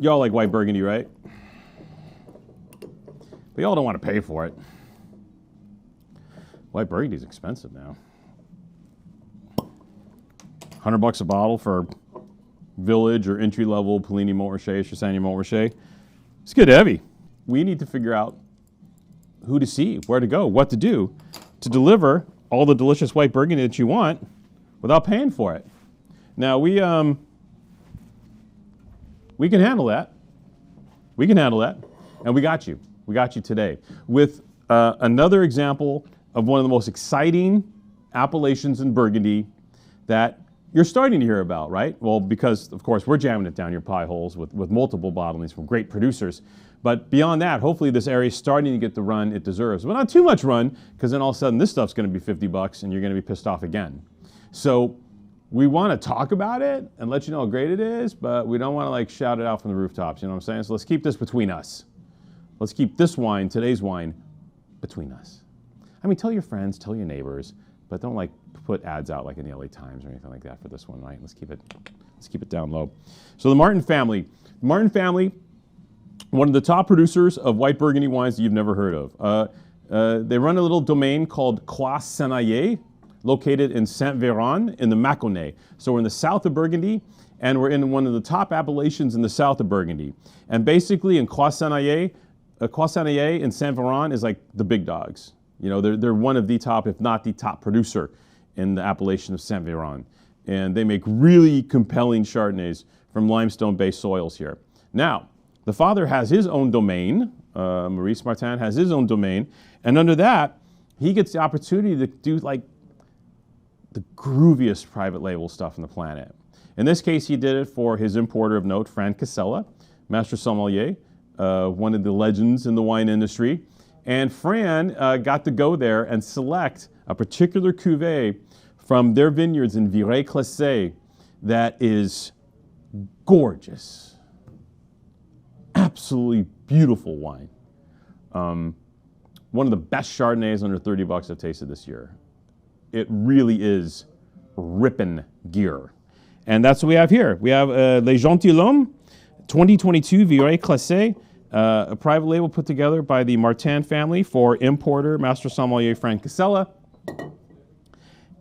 Y'all like white Burgundy, right? But y'all don't want to pay for it. White Burgundy's expensive now. $100 a bottle for Village or entry-level Polini Montrachet, Chassagne Montrachet. It's good heavy. We need to figure out who to see, where to go, what to do to deliver all the delicious white Burgundy that you want without paying for it. Now, we can handle that. We can handle that, and we got you. We got you today with another example of one of the most exciting appellations in Burgundy that you're starting to hear about, right? Well, because, of course, we're jamming it down your pie holes with multiple bottlings from great producers. But beyond that, hopefully this area is starting to get the run it deserves. But not too much run, because then all of a sudden this stuff's going to be $50 and you're going to be pissed off again. So we want to talk about it and let you know how great it is, but we don't want to like shout it out from the rooftops, you know what I'm saying? So let's keep this between us. Let's keep this wine, today's wine, between us. I mean, tell your friends, tell your neighbors, but don't like put ads out like in the LA Times or anything like that for this one, right? Let's keep it down low. So the Martin family, one of the top producers of white Burgundy wines that you've never heard of. They run a little domain called Clessé, located in Saint-Véran in the Mâconnais. So we're in the south of Burgundy, and we're in one of the top appellations in the south of Burgundy. And basically in Clessé and Saint-Véran is like the big dogs. You know, they're one of the top, if not the top producer in the appellation of Saint-Véran. And they make really compelling Chardonnays from limestone-based soils here. Now, the father has his own domain, Maurice Martin has his own domain, and under that, he gets the opportunity to do like the grooviest private label stuff on the planet. In this case, he did it for his importer of note, Fran Casella, Master Sommelier, one of the legends in the wine industry. And Fran got to go there and select a particular cuvée from their vineyards in Viré, Clessé that is gorgeous. Absolutely beautiful wine. One of the best Chardonnays under $30 I've tasted this year. It really is ripping gear. And that's what we have here. We have Les Gentilhommes 2022 Viré Clessé, a private label put together by the Martin family for importer Master Sommelier Fran Casella.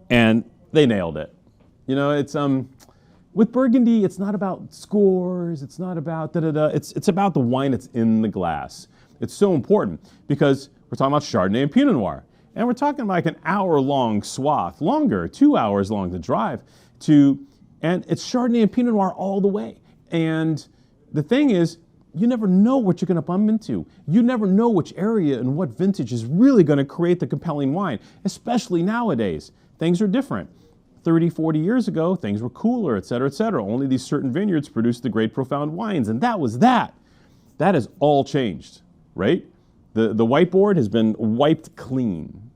And they nailed it. You know, it's with Burgundy, it's not about scores, it's not about da-da-da, it's about the wine that's in the glass. It's so important because we're talking about Chardonnay and Pinot Noir. And we're talking like an hour-long swath, longer, 2 hours long to drive to, and it's Chardonnay and Pinot Noir all the way. And the thing is, you never know what you're going to bump into. You never know which area and what vintage is really going to create the compelling wine, especially nowadays. Things are different. 30, 40 years ago, things were cooler, et cetera, et cetera. Only these certain vineyards produced the great profound wines, and that was that. That has all changed, right? The whiteboard has been wiped clean,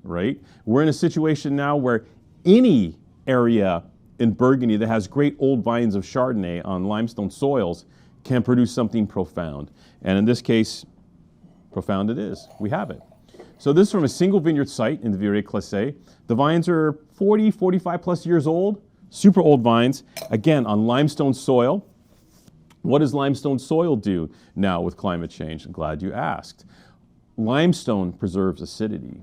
right? We're in a situation now where any area in Burgundy that has great old vines of Chardonnay on limestone soils can produce something profound. And in this case, profound it is. We have it. So this is from a single vineyard site in the Viré Clessé. The vines are 40, 45 plus years old, super old vines, again on limestone soil. What does limestone soil do now with climate change? I'm glad you asked. Limestone preserves acidity,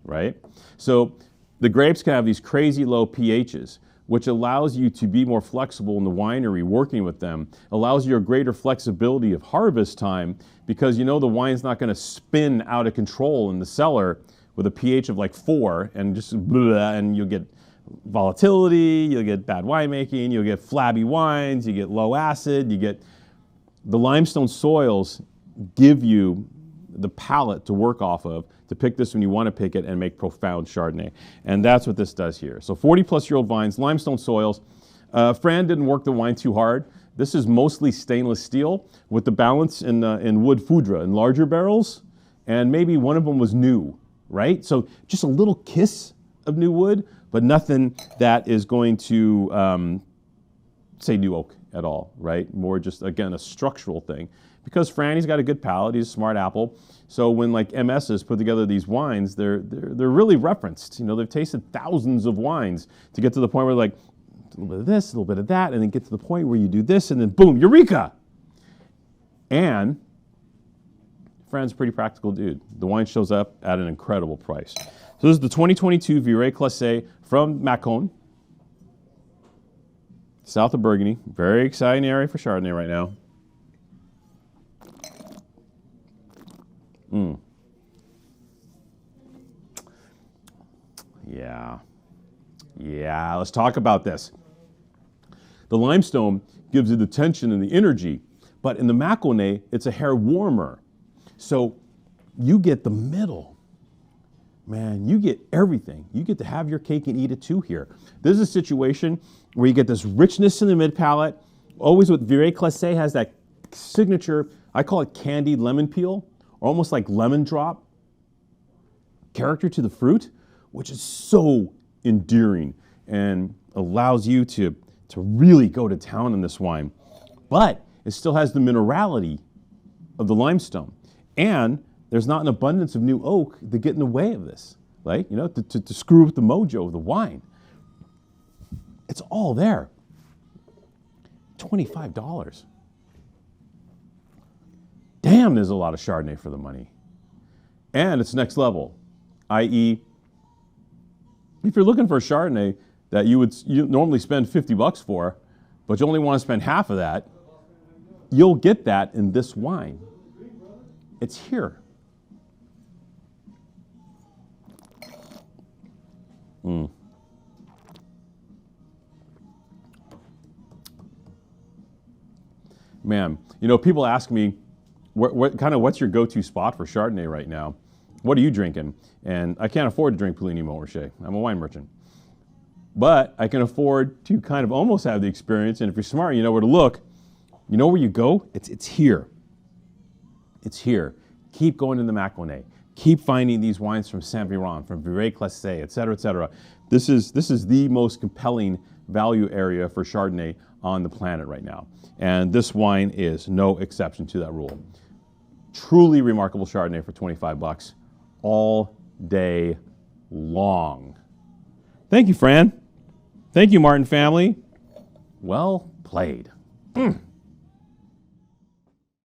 right? So the grapes can have these crazy low pHs, which allows you to be more flexible in the winery working with them, allows you a greater flexibility of harvest time because you know the wine's not going to spin out of control in the cellar with a pH of like 4 and just blah, and you'll get volatility, you'll get bad winemaking, you'll get flabby wines, you get low acid, you get the limestone soils give you the palate to work off of to pick this when you want to pick it and make profound Chardonnay. And that's what this does here. So 40 plus year old vines, limestone soils. Fran didn't work the wine too hard. This is mostly stainless steel with the balance in wood foudre in larger barrels. And maybe one of them was new, right? So just a little kiss of new wood, but nothing that is going to say new oak at all, right? More just, again, a structural thing. Because Franny's got a good palate, he's a smart apple. So when like MSs put together these wines, they're really referenced. You know, they've tasted thousands of wines to get to the point where like, a little bit of this, a little bit of that, and then get to the point where you do this, and then boom, eureka! And Fran's a pretty practical dude. The wine shows up at an incredible price. So this is the 2022 Viré Clessé from Mâcon, south of Burgundy. Very exciting area for Chardonnay right now. Yeah, let's talk about this. The limestone gives you the tension and the energy, but in the Mâconnais, it's a hair warmer. So you get the middle. Man, you get everything. You get to have your cake and eat it too here. This is a situation where you get this richness in the mid palate. Always with Viré Clessé has that signature, I call it candied lemon peel, or almost like lemon drop character to the fruit, which is so endearing and allows you to really go to town on this wine. But it still has the minerality of the limestone. And there's not an abundance of new oak to get in the way of this, right? You know, to screw with the mojo of the wine. It's all there. $25. Damn, there's a lot of Chardonnay for the money. And it's next level, i.e., if you're looking for a Chardonnay that you normally spend $50 for, but you only want to spend half of that, you'll get that in this wine. It's here. Man, you know, people ask me, what's your go-to spot for Chardonnay right now? What are you drinking? And I can't afford to drink Puligny Montrachet. I'm a wine merchant. But I can afford to kind of almost have the experience, and if you're smart, you know where to look. You know where you go? It's here. It's here. Keep going in the Mâconnais. Keep finding these wines from Saint-Virant, from Viré Clessé, et cetera, et cetera. This is the most compelling value area for Chardonnay on the planet right now. And this wine is no exception to that rule. Truly remarkable Chardonnay for $25 all day long. Thank you, Fran. Thank you, Martin family. Well played.